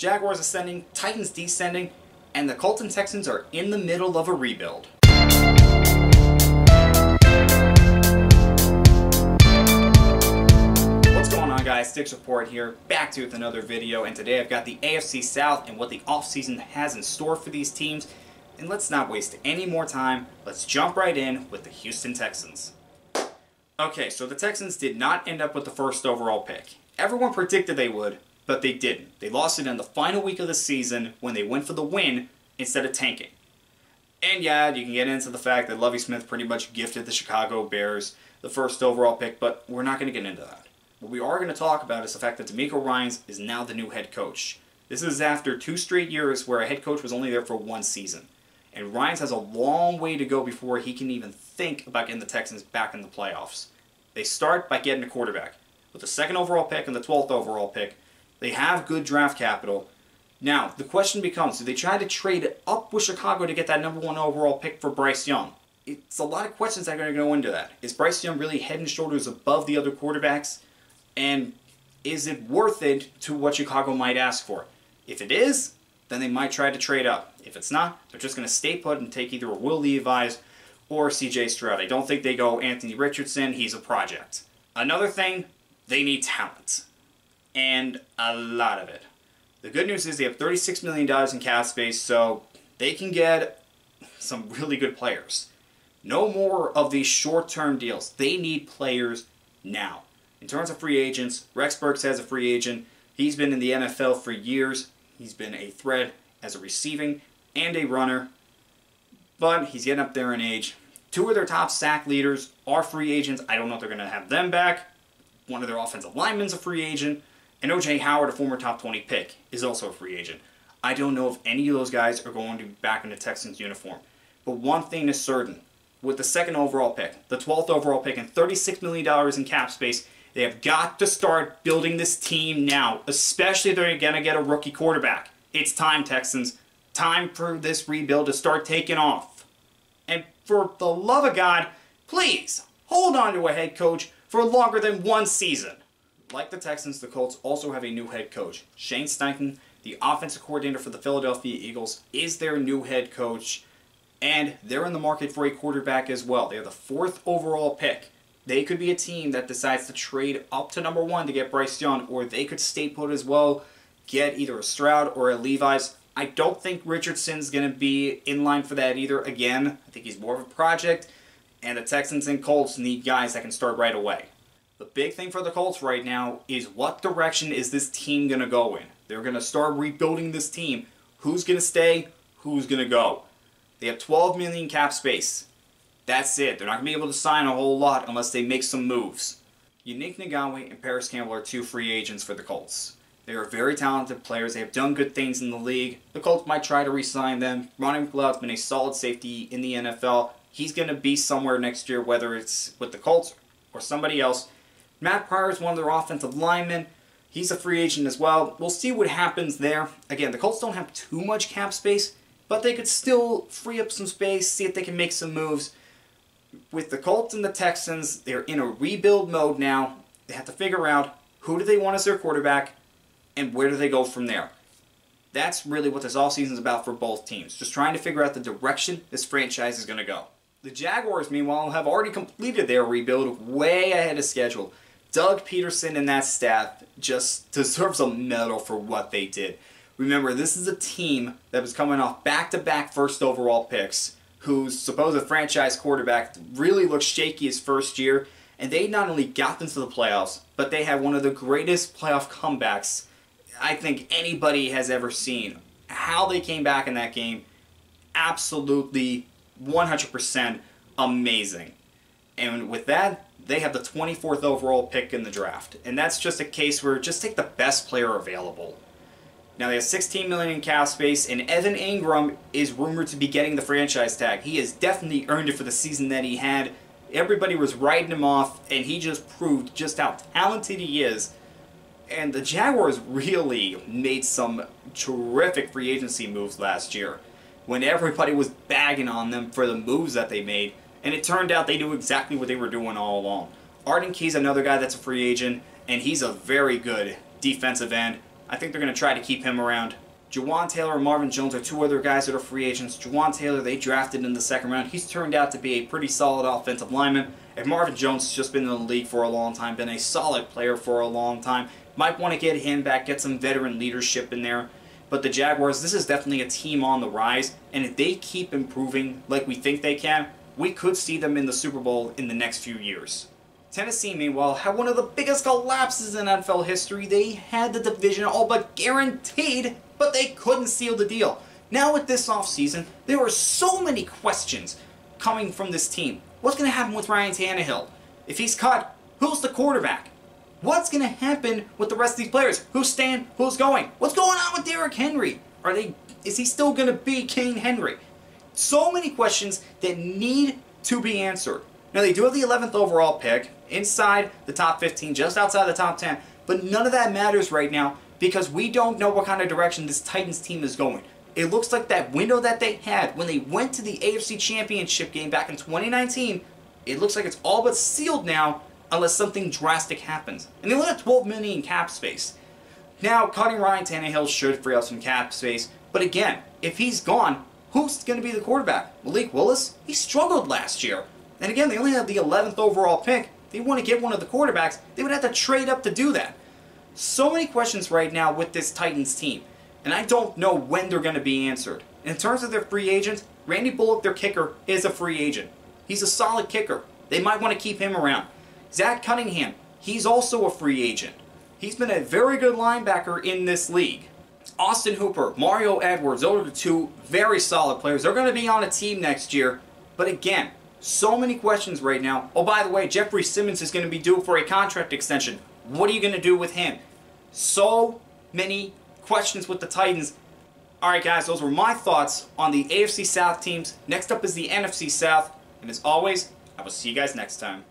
Jaguars ascending, Titans descending, and the Colts and Texans are in the middle of a rebuild. What's going on, guys? Sticks Report here, back to you with another video, and today I've got the AFC South and what the offseason has in store for these teams. And let's not waste any more time, let's jump right in with the Houston Texans. Okay, so the Texans did not end up with the first overall pick. Everyone predicted they would, but they didn't. They lost it in the final week of the season when they went for the win instead of tanking. And yeah, you can get into the fact that Lovie Smith pretty much gifted the Chicago Bears the first overall pick, but we're not going to get into that. What we are going to talk about is the fact that DeMeco Ryans is now the new head coach. This is after 2 straight years where a head coach was only there for 1 season. And Ryans has a long way to go before he can even think about getting the Texans back in the playoffs. They start by getting a quarterback. With the 2nd overall pick and the 12th overall pick, they have good draft capital. Now, the question becomes, do they try to trade up with Chicago to get that number 1 overall pick for Bryce Young? It's a lot of questions that are going to go into that. Is Bryce Young really head and shoulders above the other quarterbacks? And is it worth it to what Chicago might ask for? If it is, then they might try to trade up. If it's not, they're just going to stay put and take either a Will Levis or CJ Stroud. I don't think they go Anthony Richardson. He's a project. Another thing, they need talent. And a lot of it. The good news is they have $36 million in cap space, so they can get some really good players. No more of these short-term deals. They need players now. In terms of free agents, Rex Burkhead as a free agent. He's been in the NFL for years. He's been a threat as a receiving and a runner, but he's getting up there in age. 2 of their top sack leaders are free agents. I don't know if they're going to have them back. One of their offensive linemen's a free agent, and O.J. Howard, a former top 20 pick, is also a free agent. I don't know if any of those guys are going to be back in the Texans uniform. But one thing is certain. With the 2nd overall pick, the 12th overall pick, and $36 million in cap space, they have got to start building this team now, especially if they're going to get a rookie quarterback. It's time, Texans. Time for this rebuild to start taking off. And for the love of God, please hold on to a head coach for longer than 1 season. Like the Texans, the Colts also have a new head coach. Shane Steichen, the offensive coordinator for the Philadelphia Eagles, is their new head coach. And they're in the market for a quarterback as well. They have the 4th overall pick. They could be a team that decides to trade up to number 1 to get Bryce Young, or they could stay put as well, get either a Stroud or a Levis. I don't think Richardson's going to be in line for that either. Again, I think he's more of a project, and the Texans and Colts need guys that can start right away. The big thing for the Colts right now is what direction is this team going to go in? They're going to start rebuilding this team. Who's going to stay? Who's going to go? They have $12 million cap space. That's it. They're not going to be able to sign a whole lot unless they make some moves. Unique Ngakwe and Paris Campbell are 2 free agents for the Colts. They are very talented players. They have done good things in the league. The Colts might try to re-sign them. Ronnie McLeod's been a solid safety in the NFL. He's going to be somewhere next year, whether it's with the Colts or somebody else. Matt Pryor is one of their offensive linemen. He's a free agent as well. We'll see what happens there. Again, the Colts don't have too much cap space, but they could still free up some space, see if they can make some moves. With the Colts and the Texans, they're in a rebuild mode now. They have to figure out who do they want as their quarterback and where do they go from there. That's really what this offseason is about for both teams. Just trying to figure out the direction this franchise is going to go. The Jaguars, meanwhile, have already completed their rebuild way ahead of schedule. Doug Peterson and that staff just deserves a medal for what they did. Remember, this is a team that was coming off back-to-back 1st overall picks, whose supposed franchise quarterback really looked shaky his first year, and they not only got them to the playoffs, but they had one of the greatest playoff comebacks I think anybody has ever seen. How they came back in that game, absolutely 100% amazing. And with that, they have the 24th overall pick in the draft. And that's just a case where just take the best player available. Now they have $16 million in cap space, and Evan Ingram is rumored to be getting the franchise tag. He has definitely earned it for the season that he had. Everybody was writing him off, and he just proved just how talented he is. And the Jaguars really made some terrific free agency moves last year, when everybody was bagging on them for the moves that they made, and it turned out they knew exactly what they were doing all along. Arden Key's another guy that's a free agent, and he's a very good defensive end. I think they're going to try to keep him around. Jawan Taylor and Marvin Jones are two other guys that are free agents. Jawan Taylor, they drafted in the second round. He's turned out to be a pretty solid offensive lineman. And Marvin Jones has just been in the league for a long time, been a solid player for a long time. Might want to get him back, get some veteran leadership in there. But the Jaguars, this is definitely a team on the rise. And if they keep improving like we think they can, we could see them in the Super Bowl in the next few years. Tennessee, meanwhile, had one of the biggest collapses in NFL history. They had the division all but guaranteed, but they couldn't seal the deal. Now with this offseason, there are so many questions coming from this team. What's going to happen with Ryan Tannehill? If he's cut, who's the quarterback? What's going to happen with the rest of these players? Who's staying? Who's going? What's going on with Derrick Henry? Is he still going to be King Henry? So many questions that need to be answered. Now, they do have the 11th overall pick, inside the top 15, just outside the top 10, but none of that matters right now because we don't know what kind of direction this Titans team is going. It looks like that window that they had when they went to the AFC Championship game back in 2019, it looks like it's all but sealed now unless something drastic happens. And they only have $12 million in cap space. Now, cutting Ryan Tannehill should free up some cap space, but again, if he's gone, who's going to be the quarterback? Malik Willis? He struggled last year. And again, they only have the 11th overall pick. If they want to get one of the quarterbacks, they would have to trade up to do that. So many questions right now with this Titans team. And I don't know when they're going to be answered. In terms of their free agents, Randy Bullock, their kicker, is a free agent. He's a solid kicker. They might want to keep him around. Zach Cunningham, he's also a free agent. He's been a very good linebacker in this league. Austin Hooper, Mario Edwards, those are the two very solid players. They're going to be on a team next year. But again, so many questions right now. Oh, by the way, Jeffrey Simmons is going to be due for a contract extension. What are you going to do with him? So many questions with the Titans. Alright guys, those were my thoughts on the AFC South teams. Next up is the NFC South. And as always, I will see you guys next time.